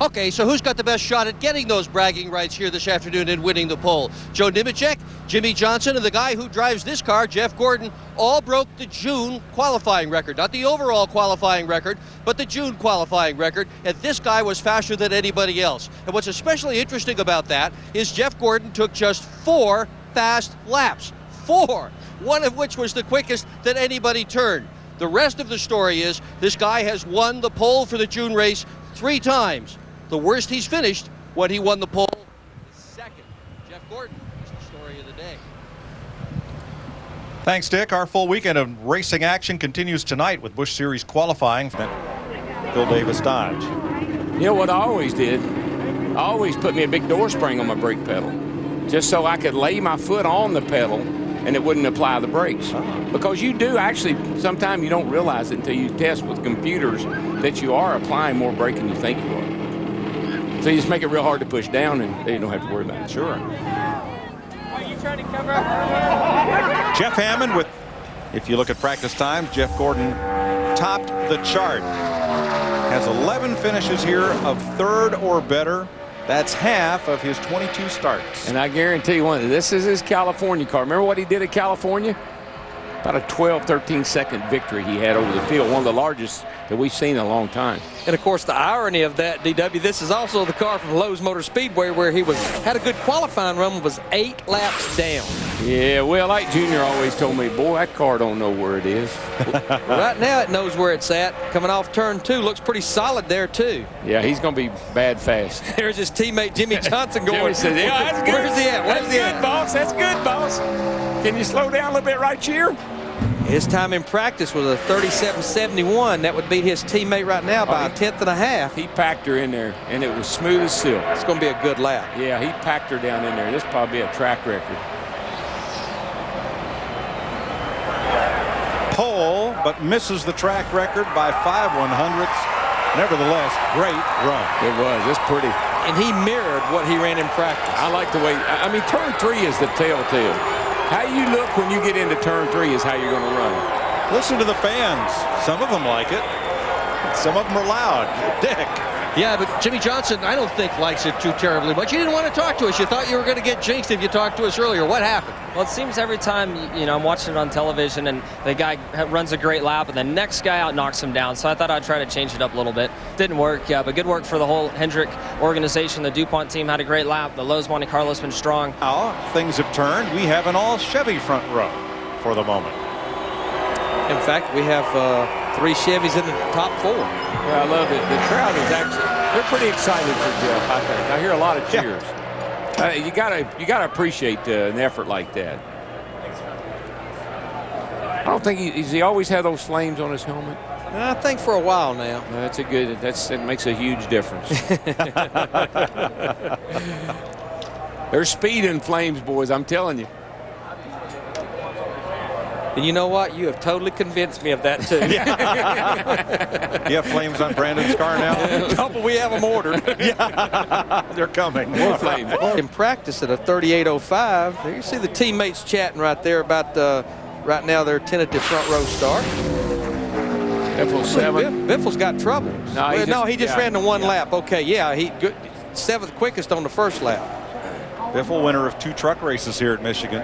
Okay, so who's got the best shot at getting those bragging rights here this afternoon and winning the pole? Joe Nemechek, Jimmy Johnson, and the guy who drives this car, Jeff Gordon, all broke the June qualifying record. Not the overall qualifying record, but the June qualifying record. And this guy was faster than anybody else. And what's especially interesting about that is Jeff Gordon took just 4 fast laps. 4! One of which was the quickest that anybody turned. The rest of the story is this guy has won the pole for the June race 3 times. The worst he's finished when he won the pole is second. Jeff Gordon is the story of the day. Thanks, Dick. Our full weekend of racing action continues tonight with Busch Series qualifying at Phil Davis Dodge. You know what I always did? I always put me a big door spring on my brake pedal, just so I could lay my foot on the pedal and it wouldn't apply the brakes. Because you do actually, sometimes you don't realize it until you test with computers that you are applying more brake than you think you are. So you just make it real hard to push down and you don't have to worry about it. Sure. Are you trying to cover up? Jeff Hammond with, if you look at practice times, Jeff Gordon topped the chart. Has 11 finishes here of 3rd or better. That's half of his 22 starts. And I guarantee you one, this is his California car. Remember what he did at California? About a 12, 13-second victory he had over the field, one of the largest that we've seen in a long time. And of course, the irony of that, DW, this is also the car from Lowe's Motor Speedway where he had a good qualifying run, was 8 laps down. Yeah, well, like Junior always told me, boy, that car don't know where it is. Right now, it knows where it's at. Coming off turn 2, looks pretty solid there, too. Yeah, he's going to be bad fast. There's his teammate, Jimmy Johnson, going. Jimmy says, yeah, that's good. Where's he at? Where's he at? Boss. That's good, boss. Can you slow down a little bit right here? His time in practice was a 37.71. That would beat his teammate right now by a 1/10.5. He packed her in there, and it was smooth as silk. It's going to be a good lap. Yeah, he packed her down in there. This will probably be a track record. Pole, but misses the track record by 5/100ths. Nevertheless, great run. It was. It's pretty. And he mirrored what he ran in practice. I like the way, I mean, turn 3 is the telltale. How you look when you get into turn 3 is how you're going to run. Listen to the fans. Some of them like it. Some of them are loud. Dick. Yeah, but Jimmy Johnson, I don't think likes it too terribly much. You didn't want to talk to us. You thought you were going to get jinxed if you talked to us earlier. What happened? Well, it seems every time, you know, I'm watching it on television and the guy runs a great lap and the next guy out knocks him down. So I thought I'd try to change it up a little bit. Didn't work, yeah, but good work for the whole Hendrick organization. The DuPont team had a great lap. The Lowe's Monte Carlo's been strong. Now things have turned. We have an all Chevy front row for the moment. In fact, we have 3 Chevys in the top 4. Yeah, I love it. The crowd is actually, they're pretty excited for Jeff, I think. I hear a lot of cheers. Yeah. You gotta appreciate an effort like that. I don't think does he always have those flames on his helmet? I think for a while now. That's a good. That makes a huge difference. There's speed in flames, boys. I'm telling you. And you know what? You have totally convinced me of that, too. You have flames on Brandon's car now? A couple, we have them ordered. Yeah, they're coming. More flames. In practice at a 38.05, there you see the teammates chatting right there about right now their tentative front row start. Biffle's 7. Biffle's got trouble. No, he just ran the one lap. Okay, yeah, he good, 7th quickest on the first lap. Biffle, winner of 2 truck races here at Michigan.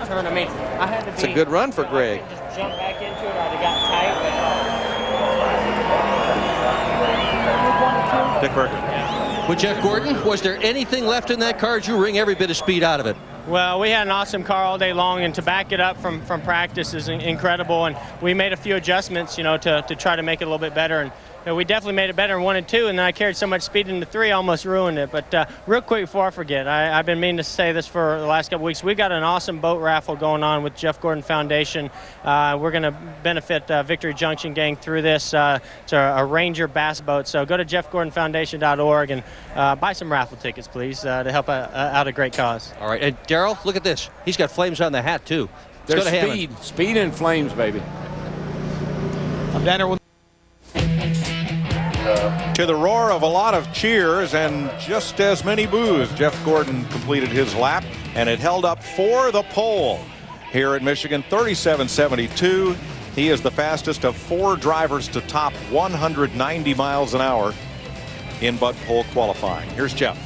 Turn, I mean, I had to be. It's a good run for Greg. Just jump back into it. I'd have got tight. Dick Berger. With Jeff Gordon, was there anything left in that car? Did you wring every bit of speed out of it? Well, we had an awesome car all day long, and to back it up from practice is incredible. And we made a few adjustments, you know, to try to make it a little bit better. And we definitely made it better in 1 and 2, and then I carried so much speed into 3, almost ruined it. But real quick before I forget, I've been meaning to say this for the last couple weeks. We've got an awesome boat raffle going on with Jeff Gordon Foundation. We're going to benefit Victory Junction gang through this. It's a Ranger bass boat. So go to jeffgordonfoundation.org and buy some raffle tickets, please, to help out a great cause. All right, and Darrell, look at this. He's got flames on the hat, too. There's speed and flames, baby. I'm down there with. To the roar of a lot of cheers and just as many boos, Jeff Gordon completed his lap, and it held up for the pole here at Michigan, 37.72. He is the fastest of 4 drivers to top 190 miles an hour in Bud Pole qualifying. Here's Jeff.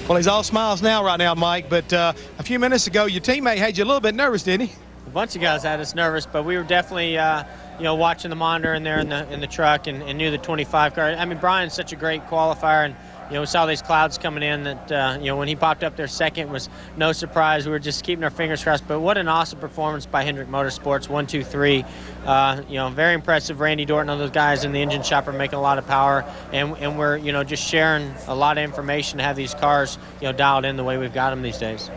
Well, he's all smiles now right now, Mike, but a few minutes ago, your teammate had you a little bit nervous, didn't he? A bunch of guys had us nervous, but we were definitely, watching the monitor in there in the truck and knew the 25 car. I mean, Brian's such a great qualifier, and we saw these clouds coming in that when he popped up there second was no surprise. We were just keeping our fingers crossed. But what an awesome performance by Hendrick Motorsports, 1, 2, 3. Very impressive. Randy Dorton and those guys in the engine shop are making a lot of power, and we're just sharing a lot of information to have these cars dialed in the way we've got them these days.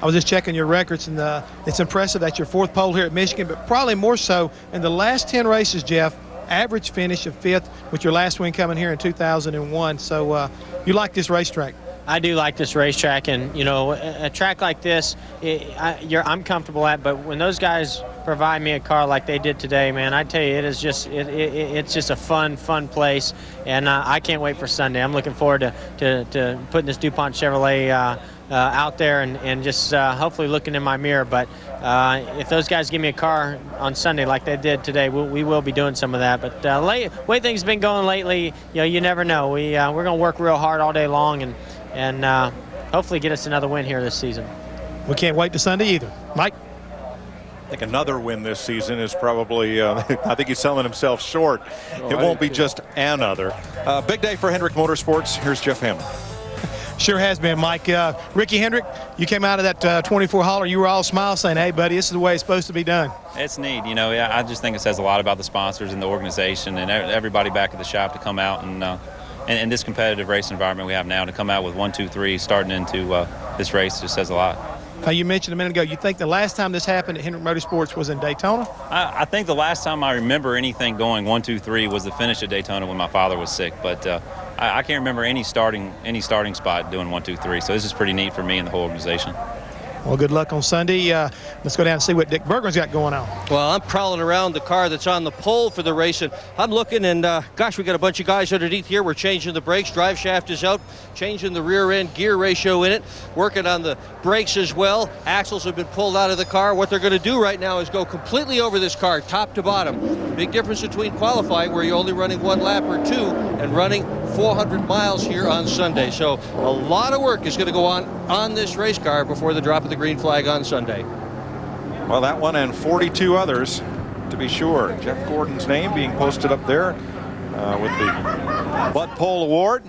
I was just checking your records, and it's impressive that your 4th pole here at Michigan, but probably more so in the last 10 races, Jeff, average finish of 5th with your last win coming here in 2001. So you like this racetrack? I do like this racetrack, and a track like this, I'm comfortable at. But when those guys provide me a car like they did today, man, I tell you, it is just it's just a fun place, and I can't wait for Sunday. I'm looking forward to putting this DuPont Chevrolet out there and just hopefully looking in my mirror. But if those guys give me a car on Sunday like they did today, we will be doing some of that. But the way things have been going lately, you never know. We're going to work real hard all day long and hopefully get us another win here this season. We can't wait to Sunday either. Mike? I think another win this season is probably, I think he's selling himself short. It won't be just another. Big day for Hendrick Motorsports. Here's Jeff Hammond. Sure has been, Mike. Ricky Hendrick, you came out of that 24 hauler, you were all smiles saying, hey, buddy, this is the way it's supposed to be done. It's neat. I just think it says a lot about the sponsors and the organization and everybody back at the shop to come out and in this competitive race environment we have now, to come out with 1, 2, 3 starting into this race just says a lot. You mentioned a minute ago, you think the last time this happened at Hendrick Motorsports was in Daytona? I think the last time I remember anything going 1, 2, 3 was the finish at Daytona when my father was sick. But I can't remember any starting spot doing 1, 2, 3. So this is pretty neat for me and the whole organization. Well, good luck on Sunday. Let's go down and see what Dick Bergeron's got going on. Well, I'm prowling around the car that's on the pole for the race, and I'm looking, and gosh, we got a bunch of guys underneath here. We're changing the brakes. Drive shaft is out, changing the rear end gear ratio in it, working on the brakes as well. Axles have been pulled out of the car. What they're going to do right now is go completely over this car, top to bottom. Big difference between qualifying, where you're only running 1 lap or 2, and running 400 miles here on Sunday. So a lot of work is going to go on this race car before the drop of the green flag on Sunday. Well, that one and 42 others, to be sure. Jeff Gordon's name being posted up there with the Bud Pole Award.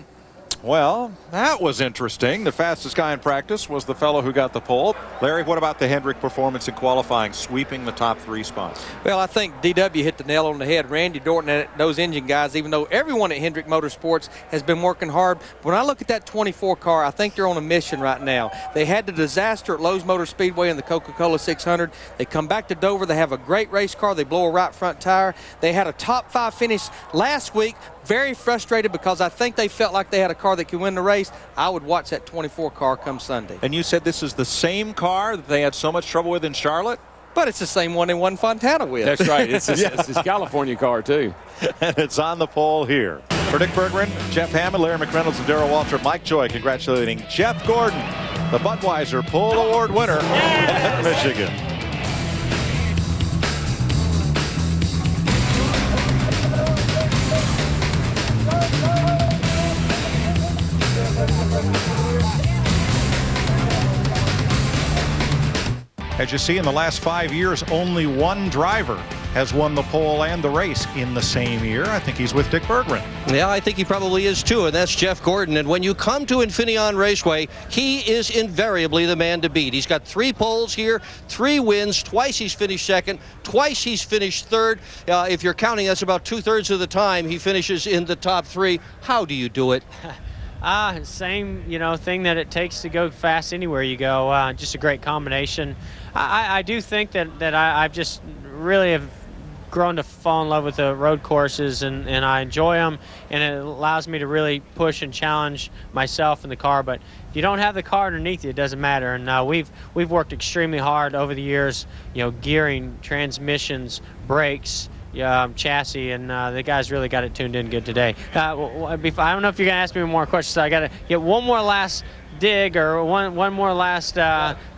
Well, that was interesting. The fastest guy in practice was the fellow who got the pole. Larry, what about the Hendrick performance in qualifying, sweeping the top 3 spots? Well, I think DW hit the nail on the head. Randy Dorton and those engine guys, even though everyone at Hendrick Motorsports has been working hard. When I look at that 24 car, I think they're on a mission right now. They had the disaster at Lowe's Motor Speedway in the Coca-Cola 600. They come back to Dover. They have a great race car. They blow a right front tire. They had a top 5 finish last week. Very frustrated because I think they felt like they had a car that could win the race. I would watch that 24 car come Sunday. And you said this is the same car that they had so much trouble with in Charlotte? But it's the same one they won Fontana with. That's right. It's this California car, too. And it's on the pole here. For Dick Bergeron, Jeff Hammond, Larry McReynolds, and Darrell Walter, Mike Joy congratulating Jeff Gordon, the Budweiser Pole Award winner at Michigan. As you see, in the last 5 years, only one driver has won the pole and the race in the same year. I think he's with Dick Bergeron. Yeah, I think he probably is too, and that's Jeff Gordon. And when you come to Infineon Raceway, he is invariably the man to beat. He's got 3 poles here, 3 wins, twice he's finished second, twice he's finished third. If you're counting, that's about 2/3 of the time he finishes in the top 3. How do you do it? Same, thing that it takes to go fast anywhere you go. Just a great combination. I do think that I've just really have grown to fall in love with the road courses, and I enjoy them, and it allows me to really push and challenge myself in the car. But if you don't have the car underneath you, it doesn't matter. And we've worked extremely hard over the years, gearing, transmissions, brakes, chassis, and the guys really got it tuned in good today. I don't know if you're going to ask me more questions, so I got to get one more last dig, or one more last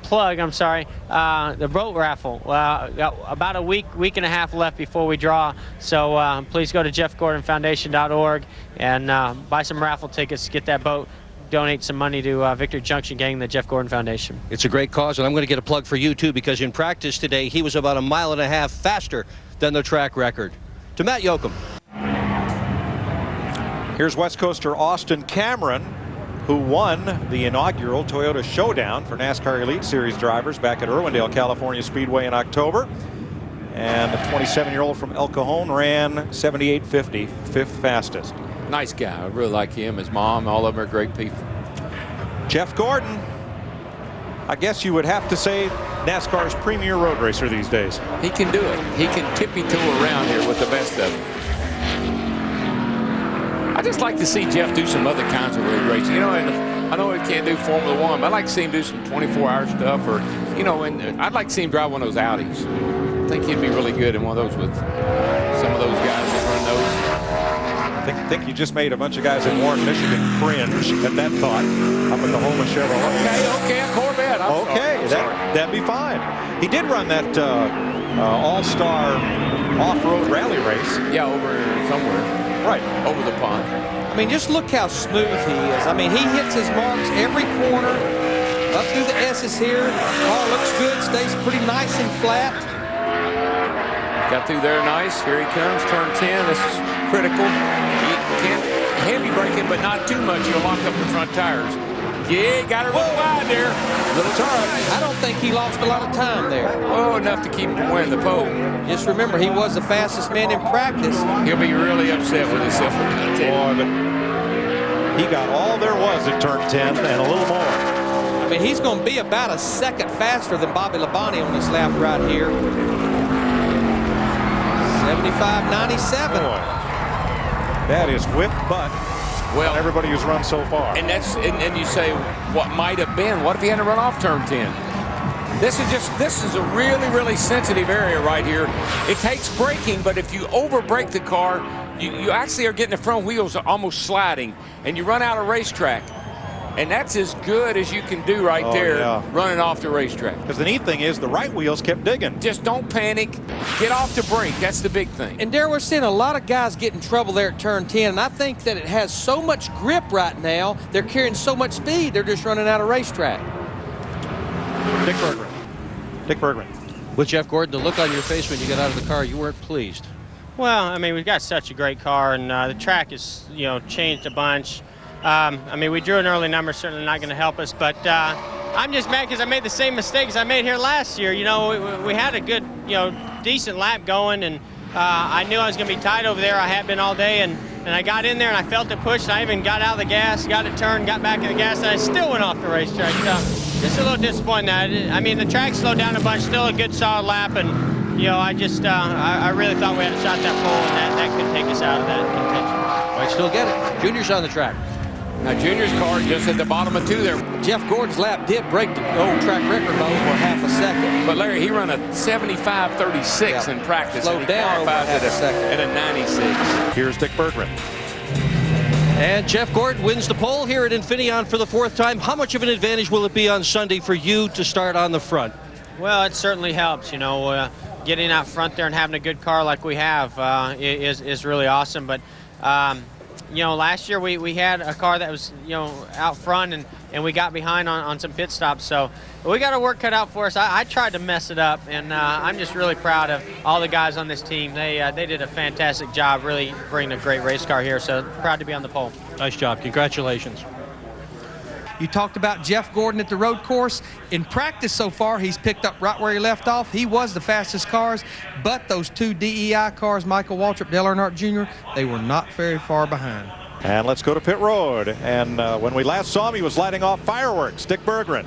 plug, I'm sorry. The boat raffle. Got about a week and a half left before we draw, so please go to jeffgordonfoundation.org and buy some raffle tickets to get that boat. Donate some money to Victory Junction Gang, the Jeff Gordon Foundation. It's a great cause, and I'm going to get a plug for you, too, because in practice today, he was about 1.5 miles faster than the track record. To Matt Yoakum. Here's West Coaster Austin Cameron, who won the inaugural Toyota Showdown for NASCAR Elite Series drivers back at Irwindale, California Speedway in October. And the 27-year-old from El Cajon ran 78.50, fifth fastest. Nice guy. I really like him, his mom. All of them are great people. Jeff Gordon, I guess you would have to say NASCAR's premier road racer these days. He can do it. He can tippy-toe around here with the best of them. I just like to see Jeff do some other kinds of road racing. You know, and I know he can't do Formula One, but I like to see him do some 24-hour stuff, or, you know, and I'd like to see him drive one of those Audis. I think he'd be really good in one of those with some of those guys that run those. I think you just made a bunch of guys in Warren, Michigan cringe at that thought up at the Holman Chevrolet. Okay, a Corvette. Okay, that'd be fine. He did run that all-star off-road rally race. Yeah, over somewhere. Right. Over the pond. I mean, just look how smooth he is. I mean, he hits his marks every corner, up through the S's here. Car looks good, stays pretty nice and flat. Got through there nice. Here he comes, turn 10. This is critical. He can't heavy braking, but not too much. You'll lock up the front tires. Yeah, got her a little wide there. Little turn. I don't think he lost a lot of time there. Oh, enough to keep him from winning the pole. Just remember, he was the fastest man in practice. He'll be really upset with himself. Boy, but he got all there was at turn 10 and a little more. I mean, he's going to be about a second faster than Bobby Labonte on this lap right here. 75.97. That is whip butt. Well, everybody who's run so far. And that's and you say, what might have been? What if he hadn't run off turn 10? This is a really, really sensitive area right here. It takes braking, but if you over brake the car, you actually are getting the front wheels almost sliding, and you run out of racetrack. And that's as good as you can do right there, running off the racetrack. Because the neat thing is the right wheels kept digging. Just don't panic. Get off the brake. That's the big thing. And there we're seeing a lot of guys get in trouble there at turn 10. And I think that it has so much grip right now. They're carrying so much speed. They're just running out of racetrack. Dick Bergman. With Jeff Gordon, the look on your face when you got out of the car, you weren't pleased. Well, I mean, we've got such a great car, and the track has, changed a bunch. I mean, we drew an early number, certainly not going to help us, but I'm just mad because I made the same mistakes I made here last year. You know, we had a good, decent lap going, and I knew I was going to be tight over there. I had been all day, and I got in there, and I felt it push, and I even got out of the gas, got it turned, got back in the gas, and I still went off the racetrack. So just a little disappointed. I mean, the track slowed down a bunch, still a good solid lap, and, I really thought we had a shot at that pole, and that could take us out of that contention. Might still get it. Junior's on the track. Now, Junior's car just at the bottom of 2 there. Jeff Gordon's lap did break the old track record by over half a second. But, Larry, he ran a 75.36 in practice. Slowed down over half a second. At a 96. Here's Dick Bergman. And Jeff Gordon wins the pole here at Infineon for the 4th time. How much of an advantage will it be on Sunday for you to start on the front? Well, it certainly helps. Getting out front there and having a good car like we have is really awesome. But last year we had a car that was, out front and we got behind on some pit stops. So we got our work cut out for us. I tried to mess it up, and I'm just really proud of all the guys on this team. They did a fantastic job really bringing a great race car here. So proud to be on the pole. Nice job. Congratulations. You talked about Jeff Gordon at the road course. In practice so far, he's picked up right where he left off. He was the fastest cars, but those 2 DEI cars, Michael Waltrip, Dale Earnhardt Jr., they were not very far behind. And let's go to pit road. And when we last saw him, he was lighting off fireworks. Dick Berggren.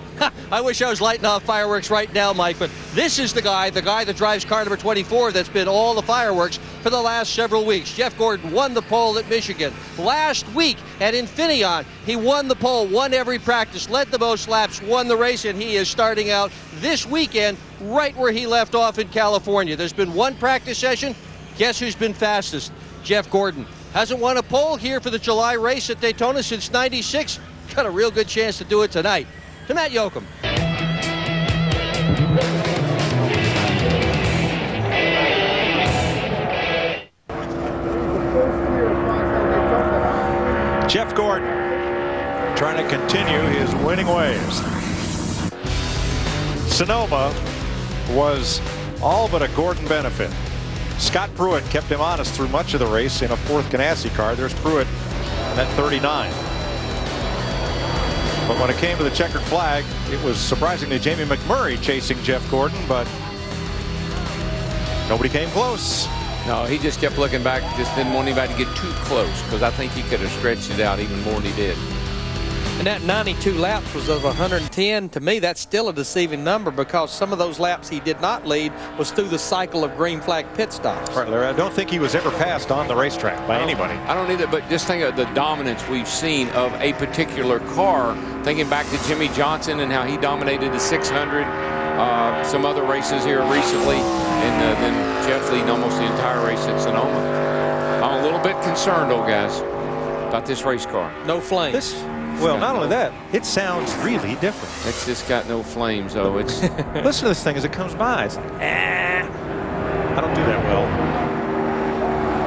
I wish I was lighting off fireworks right now, Mike, but this is the guy that drives car number 24 that's been all the fireworks for the last several weeks. Jeff Gordon won the pole at Michigan. Last week at Infineon, he won the pole, won every practice, led the most laps, won the race, and he is starting out this weekend right where he left off in California. There's been one practice session, Guess who's been fastest? Jeff Gordon. Hasn't won a pole here for the July race at Daytona since '96. Got a real good chance to do it tonight. To Matt Yoakum. Jeff Gordon trying to continue his winning ways. Sonoma was all but a Gordon benefit. Scott Pruitt kept him honest through much of the race in a fourth Ganassi car. There's Pruitt at 39. But when it came to the checkered flag, it was surprisingly Jamie McMurray chasing Jeff Gordon, but nobody came close. No, he just kept looking back, just didn't want anybody to get too close, because I think he could have stretched it out even more than he did. And that 92 laps was of 110. To me, that's still a deceiving number, because some of those laps he did not lead was through the cycle of green flag pit stops. Right, Larry, I don't think he was ever passed on the racetrack by anybody. I don't either, but just think of the dominance we've seen of a particular car. Thinking back to Jimmy Johnson and how he dominated the 600, some other races here recently, and then Jeff leading almost the entire race at Sonoma. I'm a little bit concerned, though, guys, about this race car. No flames. Well, not only that, it sounds really different. It's just got no flames, though. It's listen to this thing as it comes by. It's like, I don't do that well.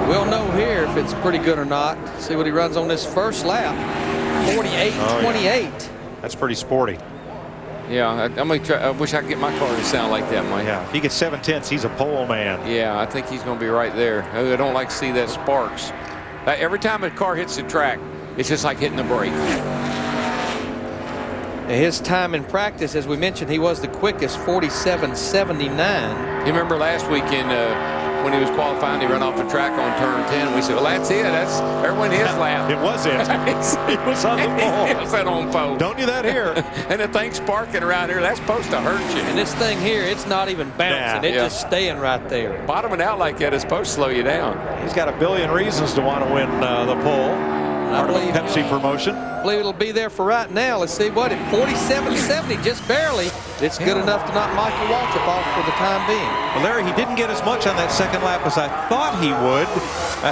We'll know here if it's pretty good or not. See what he runs on this first lap. 48-28. Yeah. That's pretty sporty. Yeah, I'm gonna try. I wish I could get my car to sound like that, Mike. Yeah, if he gets 7/10, he's a pole man. Yeah, I think he's going to be right there. I don't like to see that sparks. Every time a car hits the track, it's just like hitting the brake. His time in practice, as we mentioned, he was the quickest, 47.79. You remember last weekend when he was qualifying, he ran off the track on turn 10, and we said, well, that's it. That's everyone his lap. It was it. He was on the pole. He was on pole. Don't do that here. And the thing sparking around here, that's supposed to hurt you. And this thing here, it's not even bouncing. It's just staying right there. Bottoming out like that is supposed to slow you down. He's got a billion reasons to want to win the pole. I believe Pepsi promotion. I believe it'll be there for right now. Let's see what at 47.70, just barely. It's good enough to knock Michael Waltrip off for the time being. Well, Larry, he didn't get as much on that second lap as I thought he would.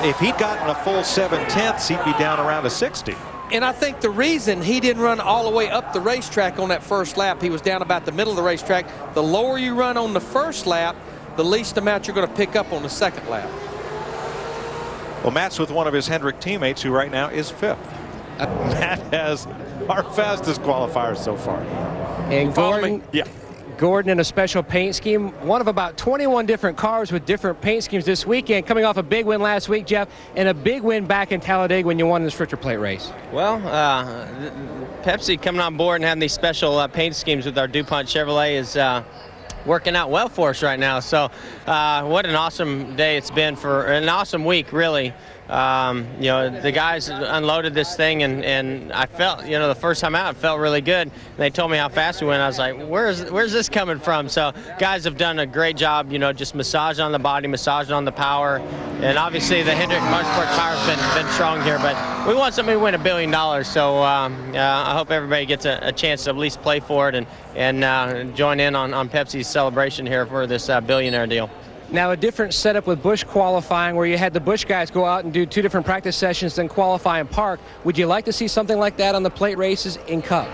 If he'd gotten a full 7/10, he'd be down around a 60. And I think the reason he didn't run all the way up the racetrack on that first lap, he was down about the middle of the racetrack. The lower you run on the first lap, the least amount you're going to pick up on the second lap. Well, Matt's with one of his Hendrick teammates, who right now is 5th. Matt has our fastest qualifier so far. And Gordon, Yeah. Gordon in a special paint scheme. One of about 21 different cars with different paint schemes this weekend, coming off a big win last week, Jeff, and a big win back in Talladega when you won this Richter Plate race. Well, Pepsi coming on board and having these special paint schemes with our DuPont Chevrolet is working out well for us right now. So what an awesome day it's been, for an awesome week, really. You know, the guys unloaded this thing, and I felt, you know, the first time out, it felt really good. And they told me how fast we went. I was like, where's this coming from? So guys have done a great job, you know, just massaging on the body, massaging on the power. And obviously the Hendrick Motorsport power has been strong here, but we want somebody to win $1 billion. So I hope everybody gets a chance to at least play for it and join in on Pepsi's celebration here for this billionaire deal. Now, a different setup with Busch qualifying, where you had the Busch guys go out and do 2 different practice sessions, then qualify and park. Would you like to see something like that on the plate races in Cup?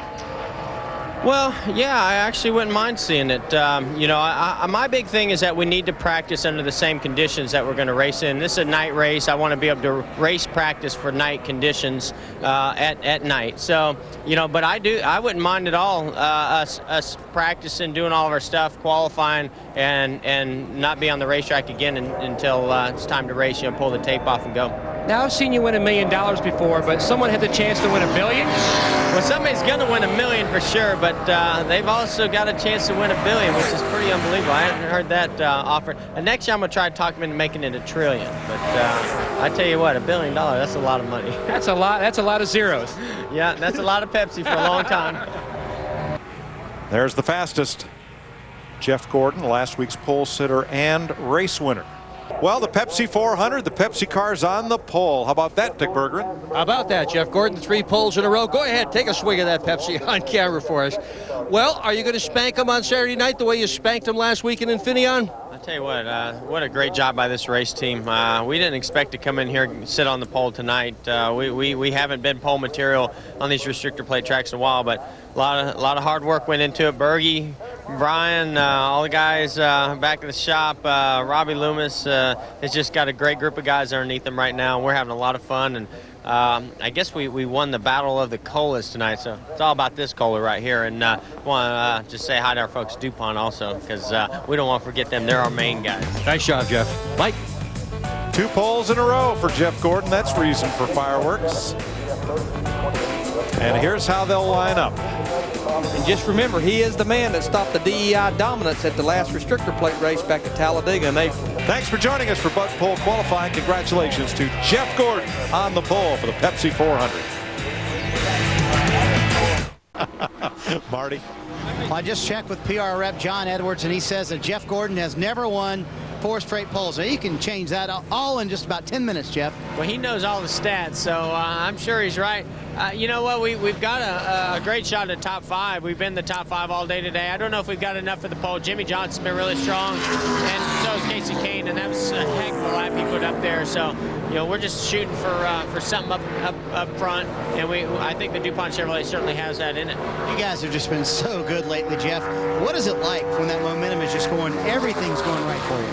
Well, yeah, I actually wouldn't mind seeing it. You know, my big thing is that we need to practice under the same conditions that we're going to race in. This is a night race. I want to be able to race practice for night conditions at night. So, you know, but I wouldn't mind at all us practicing, doing all of our stuff, qualifying, and not be on the racetrack again until it's time to race. You know, pull the tape off and go. Now, I've seen you win $1 million before, but someone had the chance to win $1 billion? Well, somebody's going to win $1 million for sure, but they've also got a chance to win $1 billion, which is pretty unbelievable. I hadn't heard that offered. And next year I'm going to try to talk them into making it $1 trillion. But I tell you what, $1 billion, that's a lot of money. That's a lot of zeros. Yeah, that's a lot of Pepsi for a long time. There's the fastest. Jeff Gordon, last week's pole sitter and race winner. Well, the Pepsi 400, the Pepsi car's on the pole. How about that, Dick Bergeron? How about that, Jeff Gordon? 3 poles in a row. Go ahead, take a swig of that Pepsi on camera for us. Well, are you going to spank them on Saturday night the way you spanked them last week in Infineon? Tell you what a great job by this race team. We didn't expect to come in here and sit on the pole tonight. We haven't been pole material on these restrictor plate tracks in a while, but a lot of hard work went into it. Bergie, Brian, all the guys back in the shop, Robbie Loomis has just got a great group of guys underneath them right now. We're having a lot of fun, and I guess we won the battle of the colas tonight, so it's all about this cola right here. And want to just say hi to our folks at DuPont also, because we don't want to forget them. They're our main guys. Nice job, Jeff. Mike? 2 poles in a row for Jeff Gordon. That's reason for fireworks. And here's how they'll line up. And just remember, he is the man that stopped the DEI dominance at the last restrictor plate race back at Talladega in April. Thanks for joining us for Bud Pole qualifying. Congratulations to Jeff Gordon on the pole for the Pepsi 400. Marty? Well, I just checked with PR rep John Edwards, and he says that Jeff Gordon has never won 4 straight poles. Now, you can change that all in just about 10 minutes, Jeff. Well, he knows all the stats, so I'm sure he's right. You know what? We've got a great shot at top 5. We've been the top 5 all day today. I don't know if we've got enough for the pole. Jimmy Johnson's been really strong, and so is Casey Kane, and that was a heck of a lap he put up there. So, you know, we're just shooting for something up front, and I think the DuPont Chevrolet certainly has that in it. You guys have just been so good lately, Jeff. What is it like when that momentum is just going, everything's going right for you?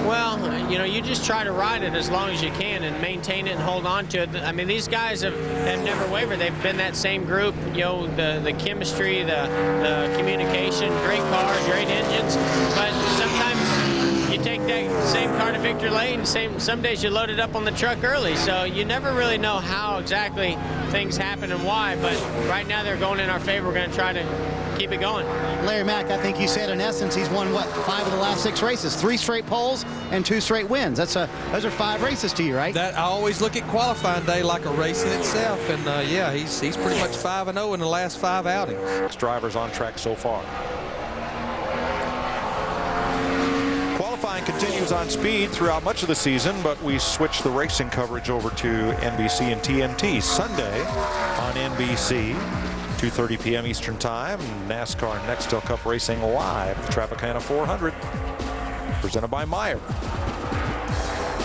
Well, you know, you just try to ride it as long as you can and maintain it and hold on to it. I mean, these guys have never wavered. They've been that same group, you know, the chemistry, the communication, great cars, great engines. But sometimes you take that same car to victory lane, some days you load it up on the truck early. So you never really know how exactly things happen and why. But right now they're going in our favor. We're going to try to keep it going. Larry Mack, I think you said in essence he's won, what, 5 of the last 6 races, 3 straight poles and 2 straight wins. Those are 5 races to you, right? That I always look at qualifying day like a race in itself, and yeah, he's pretty much 5-0 in the last 5 outings. 6 drivers on track so far. Qualifying continues on speed throughout much of the season, but we switch the racing coverage over to NBC and TNT Sunday on NBC. 2:30 p.m. Eastern Time. NASCAR Nextel Cup Racing live at the Tropicana 400, presented by Meyer.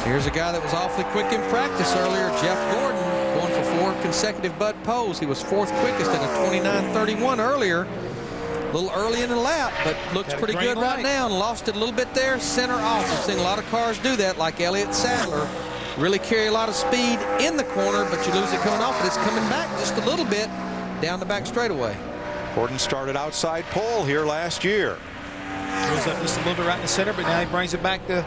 Here's a guy that was awfully quick in practice earlier, Jeff Gordon, going for 4 consecutive Bud poles. He was 4th quickest in a 29:31 earlier. A little early in the lap, but looks pretty good right now, and lost it a little bit there, center off. I've seen a lot of cars do that, like Elliott Sadler. Really carry a lot of speed in the corner, but you lose it coming off, but it's coming back just a little bit down the back straightaway. Gordon started outside pole here last year. Goes up just a little bit right in the center, but now he brings it back to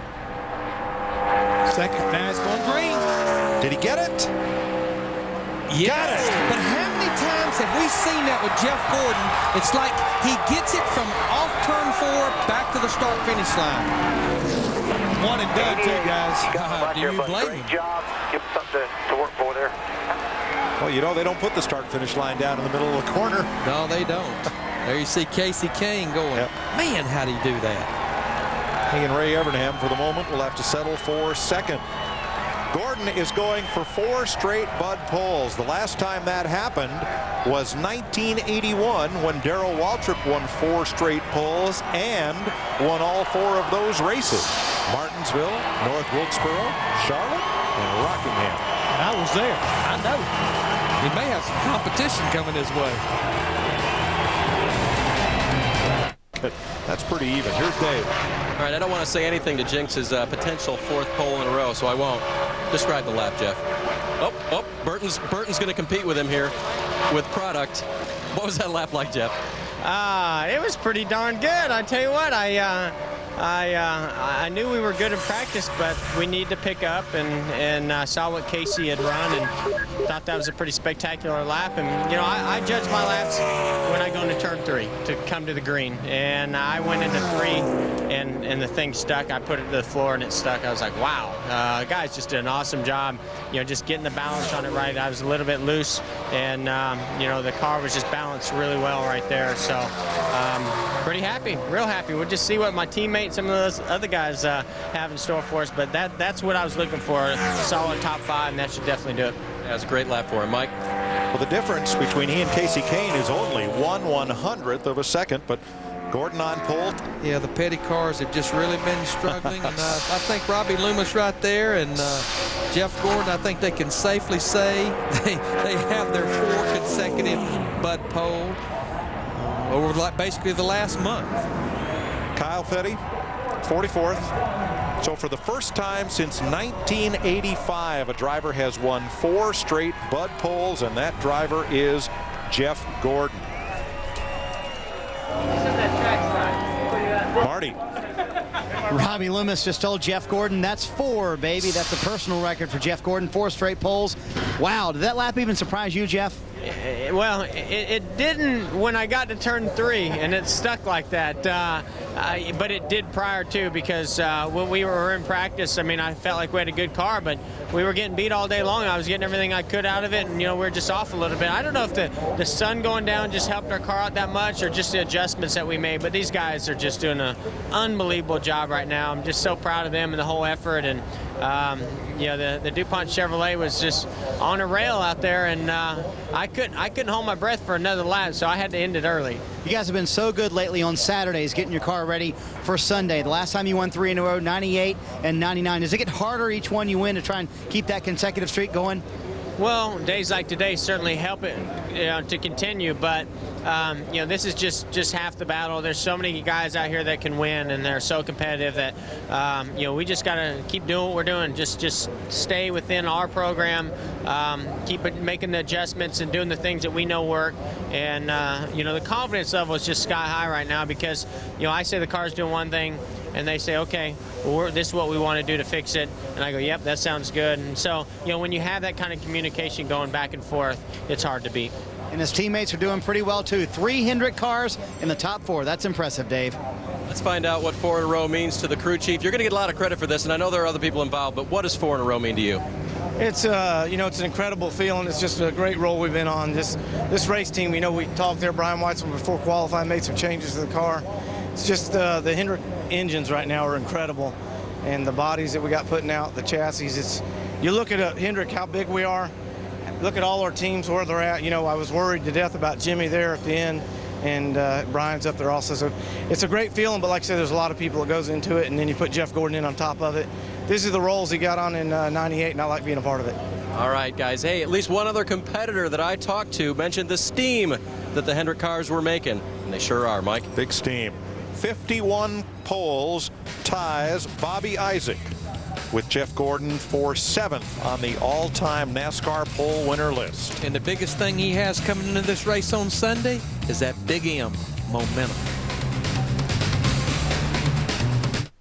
second. Now it's going green. Did he get it? Yes. Got it. But how many times have we seen that with Jeff Gordon? It's like he gets it from off turn 4 back to the start-finish line. One and done, too, guys. Do you blame him? Great job. Give him something to work for there. Well, you know, they don't put the start-finish line down in the middle of the corner. No, they don't. There you see Casey Kane going. Yep. Man, how'd he do that? He and Ray Evernham, for the moment, will have to settle for second. Gordon is going for 4 straight Bud poles. The last time that happened was 1981, when Darrell Waltrip won 4 straight poles and won all 4 of those races. Martinsville, North Wilkesboro, Charlotte, and Rockingham. I was there. I know. He may have some competition coming his way. That's pretty even. Here's Dave. All right, I don't want to say anything to jinx his potential 4th pole in a row, so I won't. Describe the lap, Jeff. Oh, Burton's going to compete with him here with product. What was that lap like, Jeff? It was pretty darn good. I tell you what, I knew we were good in practice, but we need to pick up, and saw what Casey had run and thought that was a pretty spectacular lap. And, you know, I judge my laps when I go into turn 3 to come to the green. And I went into 3, and the thing stuck. I put it to the floor, and it stuck. I was like, wow. The guys just did an awesome job, you know, just getting the balance on it right. I was a little bit loose, and, you know, the car was just balanced really well right there. So pretty happy, real happy. We'll just see what my teammates, some of those other guys have in store for us, but that's what I was looking for, a solid top 5, and that should definitely do it. Yeah, it was a great lap for him, Mike. Well, the difference between he and Casey Kane is only 1/100th of a second, but Gordon on pole. Yeah, the petty cars have just really been struggling. And I think Robbie Loomis right there and Jeff Gordon, I think they can safely say they have their 4 consecutive Bud pole over basically the last month. Kyle Petty, 44th. So for the first time since 1985, a driver has won 4 straight Bud poles, and that driver is Jeff Gordon. Marty. Robbie Loomis just told Jeff Gordon that's 4, baby. That's a personal record for Jeff Gordon, 4 straight poles. Wow, did that lap even surprise you, Jeff? Well, it didn't when I got to turn 3, and it stuck like that. But it did prior to, because when we were in practice, I mean, I felt like we had a good car, but we were getting beat all day long. I was getting everything I could out of it, and we were just off a little bit. I don't know if the sun going down just helped our car out that much, or just the adjustments that we made. But these guys are just doing an unbelievable job right now. I'm just so proud of them and the whole effort. And the DuPont Chevrolet was just on a rail out there, and I couldn't hold my breath for another lap, so I had to end it early. You guys have been so good lately on Saturdays, getting your car ready for Sunday. The last time you won 3 in a row, 98 and 99. Does it get harder each one you win to try and keep that consecutive streak going? Well, days like today certainly help it to continue, but this is just half the battle. There's so many guys out here that can win, and they're so competitive that we just got to keep doing what we're doing. Just stay within our program, keep making the adjustments and doing the things that we know work. And the confidence level is just sky high right now, because I say the car's doing one thing, and they say, okay, well, this is what we want to do to fix it. And I go, yep, that sounds good. And so, when you have that kind of communication going back and forth, it's hard to beat. And his teammates are doing pretty well, too. 3 Hendrick cars in the top 4. That's impressive, Dave. Let's find out what 4 in a row means to the crew chief. You're going to get a lot of credit for this, and I know there are other people involved, but what does 4 in a row mean to you? It's it's an incredible feeling. It's just a great role we've been on. This race team, we talked there, Brian Weitzel, before qualifying, made some changes to the car. It's just the Hendrick engines right now are incredible, and the bodies that we got putting out, the chassis. You look at Hendrick, how big we are. Look at all our teams where they're at. I was worried to death about Jimmy there at the end, and Brian's up there also. So it's a great feeling, but like I said, there's a lot of people that goes into it, and then you put Jeff Gordon in on top of it. This is the roles he got on in 98, and I like being a part of it. All right, guys. Hey, at least one other competitor that I talked to mentioned the steam that the Hendrick cars were making, and they sure are, Mike. Big steam. 51 poles ties Bobby Isaac with Jeff Gordon for 7th on the all-time NASCAR pole winner list. And the biggest thing he has coming into this race on Sunday is that big M, momentum.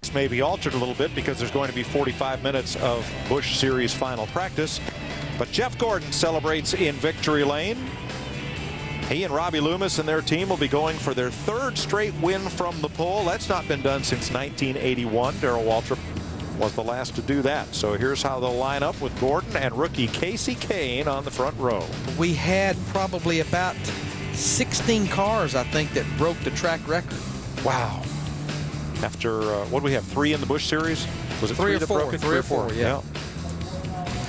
This may be altered a little bit because there's going to be 45 minutes of Busch Series final practice. But Jeff Gordon celebrates in victory lane. He and Robbie Loomis and their team will be going for their 3rd straight win from the pole. That's not been done since 1981. Darrell Waltrip was the last to do that. So here's how they'll line up with Gordon and rookie Casey Kane on the front row. We had probably about 16 cars, I think, that broke the track record. Wow. After, what do we have, 3 in the Busch Series? Was it 3 or that 4? broke it? 3 or 4, yeah.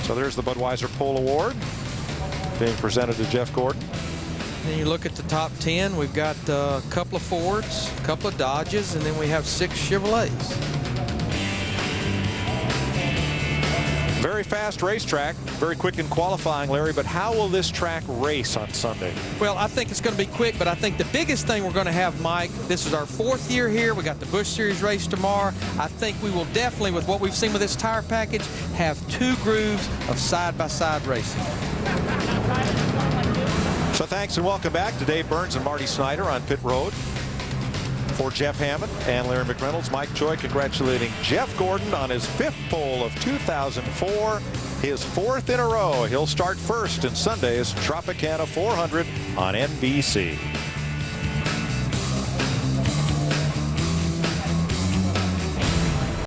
So there's the Budweiser Pole Award being presented to Jeff Gordon. Then you look at the top 10, we've got a couple of Fords, a couple of Dodges, and then we have 6 Chevrolets. Very fast racetrack, very quick in qualifying, Larry, but how will this track race on Sunday? Well, I think it's going to be quick, but I think the biggest thing we're going to have, Mike, this is our 4th year here. We got the Busch Series race tomorrow. I think we will definitely, with what we've seen with this tire package, have 2 grooves of side-by-side racing. So thanks and welcome back to Dave Burns and Marty Snyder on pit road. For Jeff Hammond and Larry McReynolds, Mike Choi congratulating Jeff Gordon on his 5th pole of 2004, his 4th in a row. He'll start first in Sunday's Tropicana 400 on NBC.